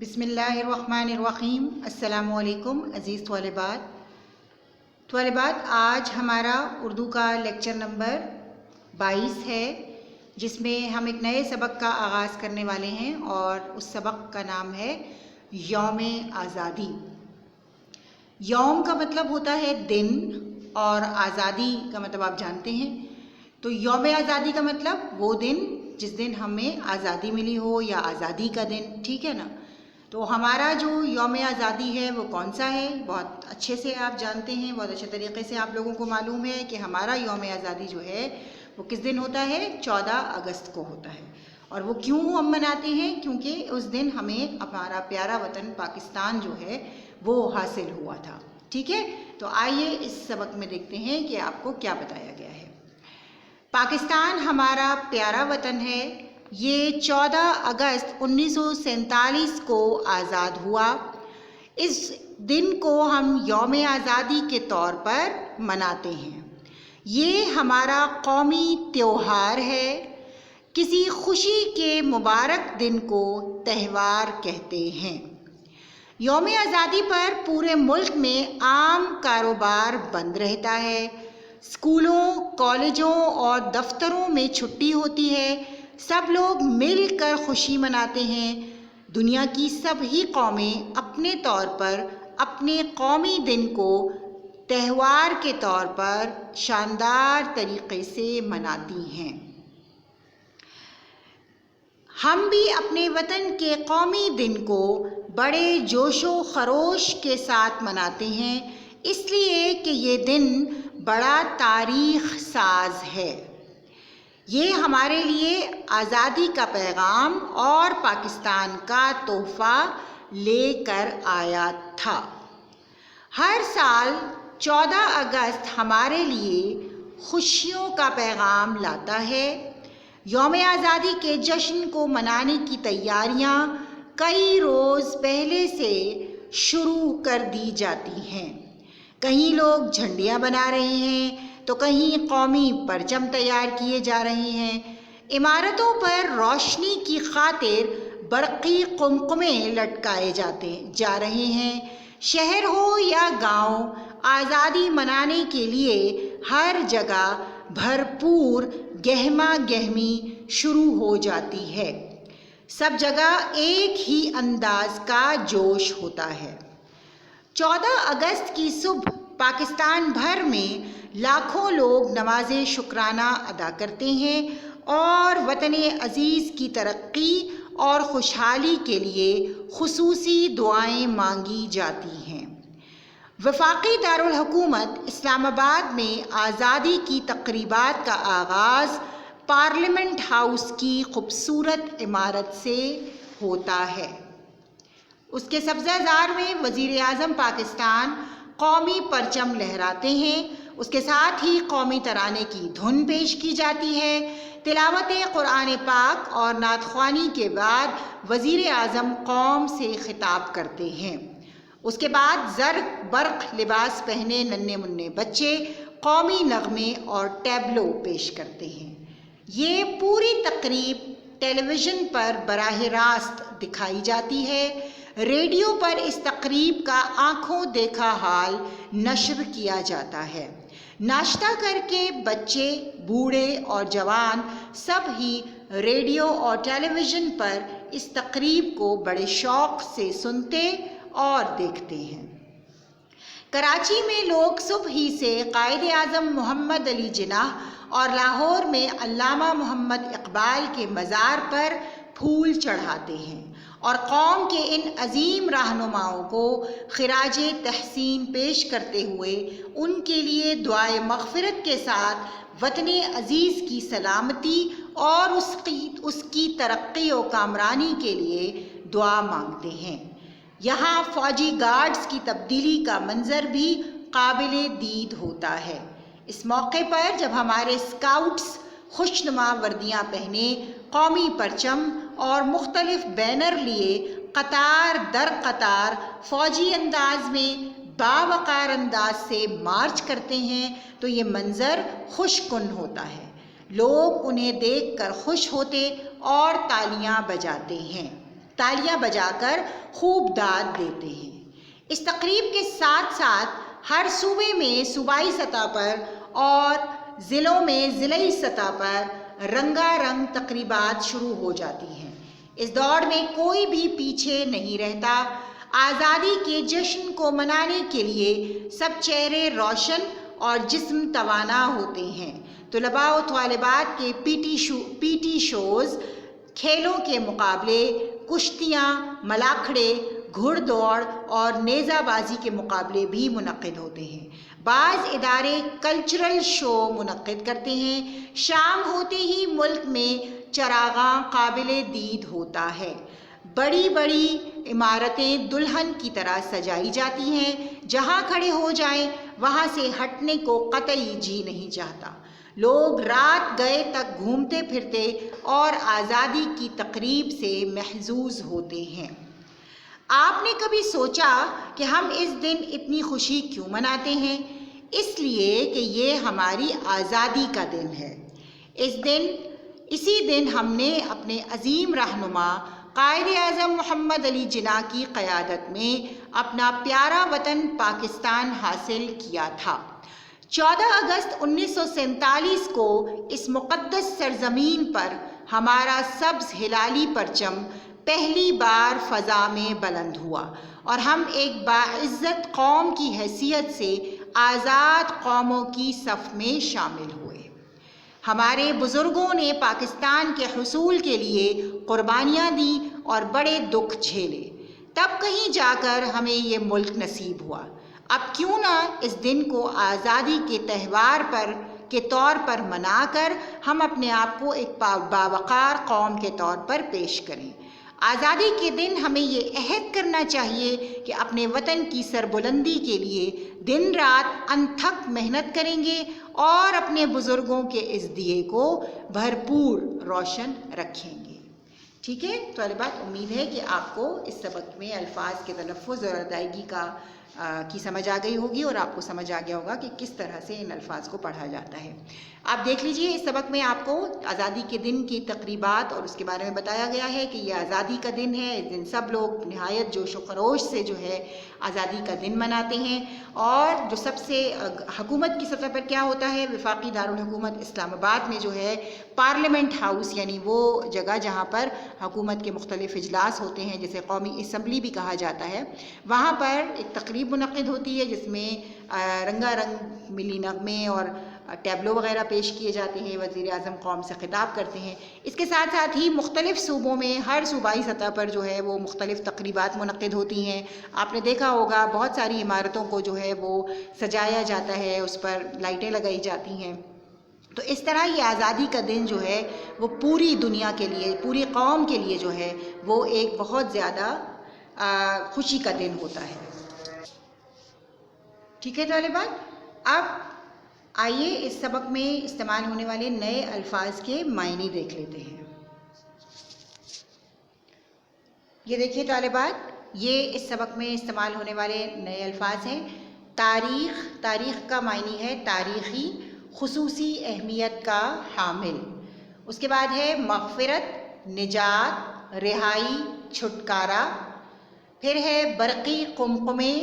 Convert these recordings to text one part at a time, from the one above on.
بسم اللہ الرحمن الرحیم۔ السلام علیکم عزیز طالبات، آج ہمارا اردو کا لیکچر نمبر 22 ہے، جس میں ہم ایک نئے سبق کا آغاز کرنے والے ہیں اور اس سبق کا نام ہے یوم آزادی۔ یوم کا مطلب ہوتا ہے دن اور آزادی کا مطلب آپ جانتے ہیں۔ تو یوم آزادی کا مطلب وہ دن جس دن ہمیں آزادی ملی ہو یا آزادی کا دن، ٹھیک ہے نا؟ تو ہمارا جو یوم آزادی ہے وہ کون سا ہے؟ بہت اچھے سے آپ جانتے ہیں، بہت اچھے طریقے سے آپ لوگوں کو معلوم ہے کہ ہمارا یوم آزادی جو ہے وہ کس دن ہوتا ہے؟ 14 اگست کو ہوتا ہے۔ اور وہ کیوں ہم مناتے ہیں؟ کیونکہ اس دن ہمیں ہمارا پیارا وطن پاکستان جو ہے وہ حاصل ہوا تھا، ٹھیک ہے؟ تو آئیے اس سبق میں دیکھتے ہیں کہ آپ کو کیا بتایا گیا ہے۔ پاکستان ہمارا پیارا وطن ہے، یہ 14 اگست 1947 کو آزاد ہوا۔ اس دن کو ہم یوم آزادی کے طور پر مناتے ہیں۔ یہ ہمارا قومی تہوار ہے۔ کسی خوشی کے مبارک دن کو تہوار کہتے ہیں۔ یوم آزادی پر پورے ملک میں عام کاروبار بند رہتا ہے۔ اسکولوں، کالجوں اور دفتروں میں چھٹی ہوتی ہے۔ سب لوگ مل کر خوشی مناتے ہیں۔ دنیا کی سبھی قومیں اپنے طور پر اپنے قومی دن کو تہوار کے طور پر شاندار طریقے سے مناتی ہیں۔ ہم بھی اپنے وطن کے قومی دن کو بڑے جوش و خروش کے ساتھ مناتے ہیں، اس لیے کہ یہ دن بڑا تاریخ ساز ہے۔ یہ ہمارے لیے آزادی کا پیغام اور پاکستان کا تحفہ لے کر آیا تھا۔ ہر سال 14 اگست ہمارے لیے خوشیوں کا پیغام لاتا ہے۔ یوم آزادی کے جشن کو منانے کی تیاریاں کئی روز پہلے سے شروع کر دی جاتی ہیں۔ کہیں لوگ جھنڈیاں بنا رہے ہیں تو کہیں قومی پرچم تیار کیے جا رہے ہیں۔ عمارتوں پر روشنی کی خاطر برقی قمقمے لٹکائے جا رہے ہیں۔ شہر ہو یا گاؤں، آزادی منانے کے لیے ہر جگہ بھرپور گہما گہمی شروع ہو جاتی ہے۔ سب جگہ ایک ہی انداز کا جوش ہوتا ہے۔ 14 اگست کی صبح پاکستان بھر میں لاکھوں لوگ نماز شکرانہ ادا کرتے ہیں اور وطن عزیز کی ترقی اور خوشحالی کے لیے خصوصی دعائیں مانگی جاتی ہیں۔ وفاقی دارالحکومت اسلام آباد میں آزادی کی تقریبات کا آغاز پارلیمنٹ ہاؤس کی خوبصورت عمارت سے ہوتا ہے۔ اس کے سبزہ زار میں وزیر اعظم پاکستان قومی پرچم لہراتے ہیں۔ اس کے ساتھ ہی قومی ترانے کی دھن پیش کی جاتی ہے۔ تلاوت قرآن پاک اور نعت خوانی کے بعد وزیر اعظم قوم سے خطاب کرتے ہیں۔ اس کے بعد زرق برق لباس پہنے ننھے منھے بچے قومی نغمے اور ٹیبلو پیش کرتے ہیں۔ یہ پوری تقریب ٹیلی ویژن پر براہ راست دکھائی جاتی ہے۔ ریڈیو پر اس تقریب کا آنکھوں دیکھا حال نشر کیا جاتا ہے۔ ناشتہ کر کے بچے، بوڑھے اور جوان سب ہی ریڈیو اور ٹیلی ویژن پر اس تقریب کو بڑے شوق سے سنتے اور دیکھتے ہیں۔ کراچی میں لوگ صبح ہی سے قائد اعظم محمد علی جناح اور لاہور میں علامہ محمد اقبال کے مزار پر پھول چڑھاتے ہیں اور قوم کے ان عظیم رہنماؤں کو خراج تحسین پیش کرتے ہوئے ان کے لیے دعائے مغفرت کے ساتھ وطن عزیز کی سلامتی اور اس کی ترقی و کامرانی کے لیے دعا مانگتے ہیں۔ یہاں فوجی گارڈز کی تبدیلی کا منظر بھی قابل دید ہوتا ہے۔ اس موقع پر جب ہمارے اسکاؤٹس خوشنما وردیاں پہنے، قومی پرچم اور مختلف بینر لیے قطار در قطار فوجی انداز میں باوقار انداز سے مارچ کرتے ہیں تو یہ منظر خوش کن ہوتا ہے۔ لوگ انہیں دیکھ کر خوش ہوتے اور تالیاں بجاتے ہیں۔ تالیاں بجا کر خوب داد دیتے ہیں۔ اس تقریب کے ساتھ ساتھ ہر صوبے میں صوبائی سطح پر اور ضلعوں میں ضلعی سطح پر رنگا رنگ تقریبات شروع ہو جاتی ہیں۔ اس دوڑ میں کوئی بھی پیچھے نہیں رہتا۔ آزادی کے جشن کو منانے کے لیے سب چہرے روشن اور جسم توانا ہوتے ہیں۔ طلباء و طالبات کے پی ٹی شوز، کھیلوں کے مقابلے، کشتیاں، ملاکھڑے، گھڑ دوڑ اور نیزہ بازی کے مقابلے بھی منعقد ہوتے ہیں۔ بعض ادارے کلچرل شو منعقد کرتے ہیں۔ شام ہوتے ہی ملک میں چراغاں قابل دید ہوتا ہے۔ بڑی بڑی عمارتیں دلہن کی طرح سجائی جاتی ہیں۔ جہاں کھڑے ہو جائیں وہاں سے ہٹنے کو قطعی جی نہیں چاہتا۔ لوگ رات گئے تک گھومتے پھرتے اور آزادی کی تقریب سے محظوظ ہوتے ہیں۔ آپ نے کبھی سوچا کہ ہم اس دن اتنی خوشی کیوں مناتے ہیں؟ اس لیے کہ یہ ہماری آزادی کا دن ہے۔ اسی دن ہم نے اپنے عظیم رہنما قائد اعظم محمد علی جناح کی قیادت میں اپنا پیارا وطن پاکستان حاصل کیا تھا۔ 14 اگست 1947 کو اس مقدس سرزمین پر ہمارا سبز ہلالی پرچم پہلی بار فضا میں بلند ہوا اور ہم ایک باعزت قوم کی حیثیت سے آزاد قوموں کی صف میں شامل ہوئے۔ ہمارے بزرگوں نے پاکستان کے حصول کے لیے قربانیاں دیں اور بڑے دکھ جھیلے، تب کہیں جا کر ہمیں یہ ملک نصیب ہوا۔ اب کیوں نہ اس دن کو آزادی کے تہوار کے طور پر منا کر ہم اپنے آپ کو ایک باوقار قوم کے طور پر پیش کریں۔ آزادی کے دن ہمیں یہ عہد کرنا چاہیے کہ اپنے وطن کی سربلندی کے لیے دن رات انتھک محنت کریں گے اور اپنے بزرگوں کے اس دیے کو بھرپور روشن رکھیں گے۔ ٹھیک ہے طالبات، امید ہے کہ آپ کو اس سبق میں الفاظ کے تلفظ اور ادائیگی کی سمجھ آ گئی ہوگی اور آپ کو سمجھ آ گیا ہوگا کہ کس طرح سے ان الفاظ کو پڑھا جاتا ہے۔ آپ دیکھ لیجئے اس سبق میں آپ کو آزادی کے دن کی تقریبات اور اس کے بارے میں بتایا گیا ہے کہ یہ آزادی کا دن ہے۔ اس دن سب لوگ نہایت جوش و خروش سے جو ہے آزادی کا دن مناتے ہیں، اور جو سب سے حکومت کی سطح پر کیا ہوتا ہے، وفاقی دارالحکومت اسلام آباد میں جو ہے پارلیمنٹ ہاؤس، یعنی وہ جگہ جہاں پر حکومت کے مختلف اجلاس ہوتے ہیں، جسے قومی اسمبلی بھی کہا جاتا ہے، وہاں پر ایک تقریب منعقد ہوتی ہے جس میں رنگا رنگ ملی نغمے اور ٹیبلو وغیرہ پیش کیے جاتے ہیں۔ وزیر اعظم قوم سے خطاب کرتے ہیں۔ اس کے ساتھ ساتھ ہی مختلف صوبوں میں ہر صوبائی سطح پر جو ہے وہ مختلف تقریبات منعقد ہوتی ہیں۔ آپ نے دیکھا ہوگا بہت ساری عمارتوں کو جو ہے وہ سجایا جاتا ہے، اس پر لائٹیں لگائی جاتی ہیں۔ تو اس طرح یہ آزادی کا دن جو ہے وہ پوری دنیا کے لیے، پوری قوم کے لیے جو ہے وہ ایک بہت زیادہ خوشی کا دن ہوتا ہے۔ ٹھیک ہے طالبات، اب آئیے اس سبق میں استعمال ہونے والے نئے الفاظ کے معنی دیکھ لیتے ہیں۔ یہ دیکھیے طالبات، یہ اس سبق میں استعمال ہونے والے نئے الفاظ ہیں۔ تاریخ، تاریخ کا معنی ہے تاریخی، خصوصی اہمیت کا حامل۔ اس کے بعد ہے مغفرت، نجات، رہائی، چھٹکارا۔ پھر ہے برقی قمقمے،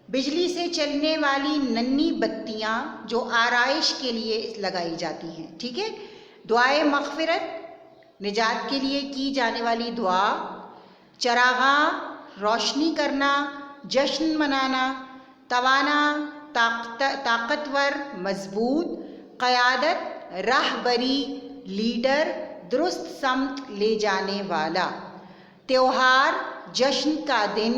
بجلی سے چلنے والی ننھی بتیاں جو آرائش کے لیے لگائی جاتی ہیں۔ ٹھیک ہے، دعائے مغفرت، نجات کے لیے کی جانے والی دعا، چراغاں، روشنی کرنا، جشن منانا، توانا، طاقتور، مضبوط، قیادت، راہبری، لیڈر، درست سمت لے جانے والا، تیوہار، جشن کا دن،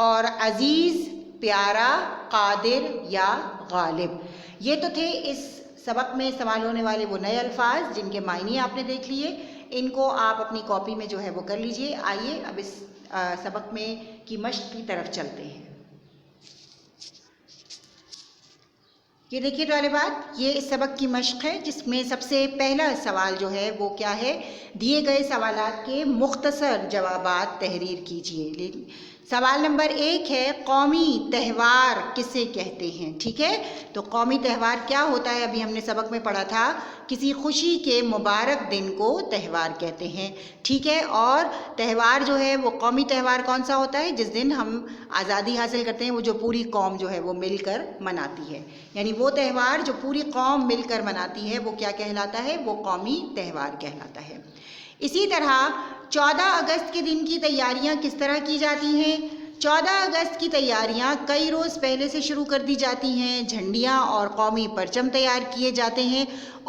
اور عزیز، پیارا، قادر یا غالب۔ یہ تو تھے اس سبق میں استعمال ہونے والے وہ نئے الفاظ جن کے معنی آپ نے دیکھ لیے۔ ان کو آپ اپنی کاپی میں جو ہے وہ کر لیجئے۔ آئیے اب اس سبق میں کی مشق کی طرف چلتے ہیں۔ یہ دیکھیے طالبات، یہ اس سبق کی مشق ہے جس میں سب سے پہلا سوال جو ہے وہ کیا ہے، دیے گئے سوالات کے مختصر جوابات تحریر کیجئے۔ سوال نمبر 1 ہے قومی تہوار کسے کہتے ہیں؟ ٹھیک ہے، تو قومی تہوار کیا ہوتا ہے؟ ابھی ہم نے سبق میں پڑھا تھا، کسی خوشی کے مبارک دن کو تہوار کہتے ہیں، ٹھیک ہے۔ اور تہوار جو ہے وہ قومی تہوار کون سا ہوتا ہے؟ جس دن ہم آزادی حاصل کرتے ہیں، وہ جو پوری قوم جو ہے وہ مل کر مناتی ہے، یعنی وہ تہوار جو پوری قوم مل کر مناتی ہے وہ کیا کہلاتا ہے؟ وہ قومی تہوار کہلاتا ہے۔ اسی طرح 14 اگست کے دن کی تیاریاں کس طرح کی جاتی ہیں؟ 14 اگست کی تیاریاں کئی روز پہلے سے شروع کر دی جاتی ہیں، جھنڈیاں اور قومی پرچم تیار کیے جاتے ہیں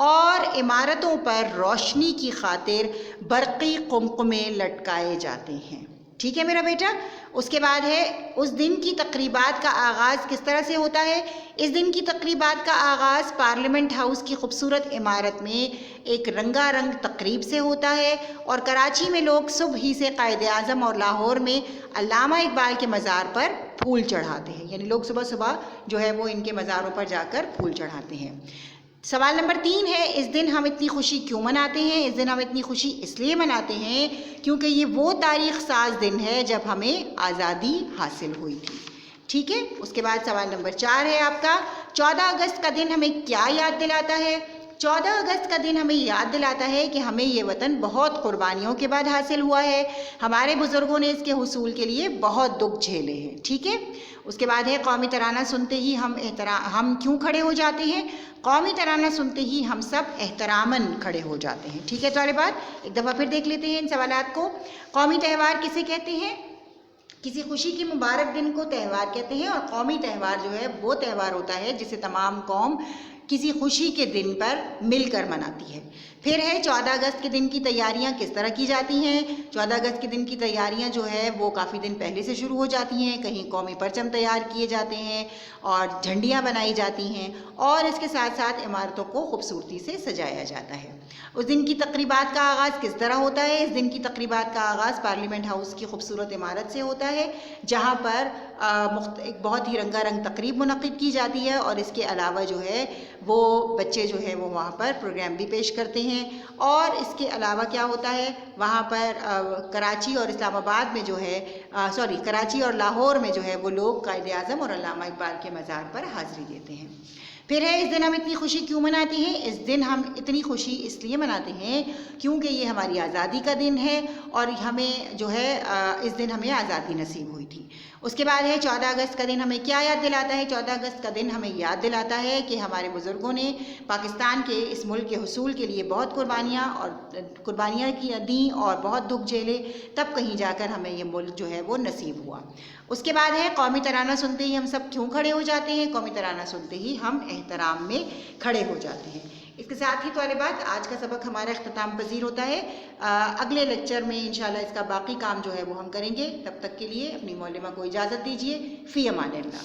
اور عمارتوں پر روشنی کی خاطر برقی قمقمے لٹکائے جاتے ہیں، ٹھیک ہے میرا بیٹا۔ اس کے بعد ہے اس دن کی تقریبات کا آغاز کس طرح سے ہوتا ہے؟ اس دن کی تقریبات کا آغاز پارلیمنٹ ہاؤس کی خوبصورت عمارت میں ایک رنگا رنگ تقریب سے ہوتا ہے، اور کراچی میں لوگ صبح ہی سے قائد اعظم اور لاہور میں علامہ اقبال کے مزار پر پھول چڑھاتے ہیں، یعنی لوگ صبح صبح جو ہے وہ ان کے مزاروں پر جا کر پھول چڑھاتے ہیں۔ سوال نمبر 3 ہے اس دن ہم اتنی خوشی کیوں مناتے ہیں؟ اس دن ہم اتنی خوشی اس لیے مناتے ہیں کیونکہ یہ وہ تاریخ ساز دن ہے جب ہمیں آزادی حاصل ہوئی تھی، ٹھیک ہے۔ اس کے بعد سوال نمبر 4 ہے آپ کا 14 اگست کا دن ہمیں کیا یاد دلاتا ہے؟ 14 اگست کا دن ہمیں یاد دلاتا ہے کہ ہمیں یہ وطن بہت قربانیوں کے بعد حاصل ہوا ہے، ہمارے بزرگوں نے اس کے حصول کے لیے بہت دکھ جھیلے ہیں، ٹھیک ہے۔ اس کے بعد ہے قومی ترانہ سنتے ہی ہم کیوں کھڑے ہو جاتے ہیں؟ قومی ترانہ سنتے ہی ہم سب احتراماً کھڑے ہو جاتے ہیں، ٹھیک ہے طالبات۔ ایک دفعہ پھر دیکھ لیتے ہیں ان سوالات کو۔ قومی تہوار کسے کہتے ہیں؟ کسی خوشی کے مبارک دن کو تہوار کہتے ہیں، اور قومی تہوار جو ہے وہ تہوار ہوتا ہے جسے تمام قوم کسی خوشی کے دن پر مل کر مناتی ہے۔ پھر ہے 14 اگست کے دن کی تیاریاں کس طرح کی جاتی ہیں؟ 14 اگست کے دن کی تیاریاں جو ہے وہ کافی دن پہلے سے شروع ہو جاتی ہیں، کہیں قومی پرچم تیار کیے جاتے ہیں اور جھنڈیاں بنائی جاتی ہیں، اور اس کے ساتھ ساتھ عمارتوں کو خوبصورتی سے سجایا جاتا ہے۔ اس دن کی تقریبات کا آغاز کس طرح ہوتا ہے؟ اس دن کی تقریبات کا آغاز پارلیمنٹ ہاؤس کی خوبصورت عمارت سے ہوتا ہے، جہاں پر ایک بہت ہی رنگا رنگ تقریب منعقد کی جاتی ہے، اور اس کے علاوہ جو ہے وہ بچے جو ہے وہ وہاں پر پروگرام بھی پیش کرتے ہیں۔ اور اس کے علاوہ کیا ہوتا ہے وہاں پر کراچی اور اسلام آباد میں جو ہے کراچی اور لاہور میں جو ہے وہ لوگ قائد اعظم اور علامہ اقبال کے مزار پر حاضری دیتے ہیں۔ پھر ہے اس دن ہم اتنی خوشی کیوں مناتے ہیں؟ اس دن ہم اتنی خوشی اس لیے مناتے ہیں کیونکہ یہ ہماری آزادی کا دن ہے، اور ہمیں جو ہے اس دن ہمیں آزادی نصیب ہوئی تھی۔ اس کے بعد ہے 14 اگست کا دن ہمیں کیا یاد دلاتا ہے؟ 14 اگست کا دن ہمیں یاد دلاتا ہے کہ ہمارے بزرگوں نے پاکستان کے اس ملک کے حصول کے لیے بہت قربانیاں دیں اور بہت دکھ جھیلے، تب کہیں جا کر ہمیں یہ ملک جو ہے وہ نصیب ہوا۔ اس کے بعد ہے قومی ترانہ سنتے ہی ہم سب کیوں کھڑے ہو جاتے ہیں؟ قومی ترانہ سنتے ہی ہم احترام میں کھڑے ہو جاتے ہیں۔ اس کے ساتھ ہی طالبات آج کا سبق ہمارا اختتام پذیر ہوتا ہے۔ اگلے لیکچر میں انشاءاللہ اس کا باقی کام جو ہے وہ ہم کریں گے۔ تب تک کے لیے اپنی معلمہ کو اجازت دیجیے۔ فی امان اللہ۔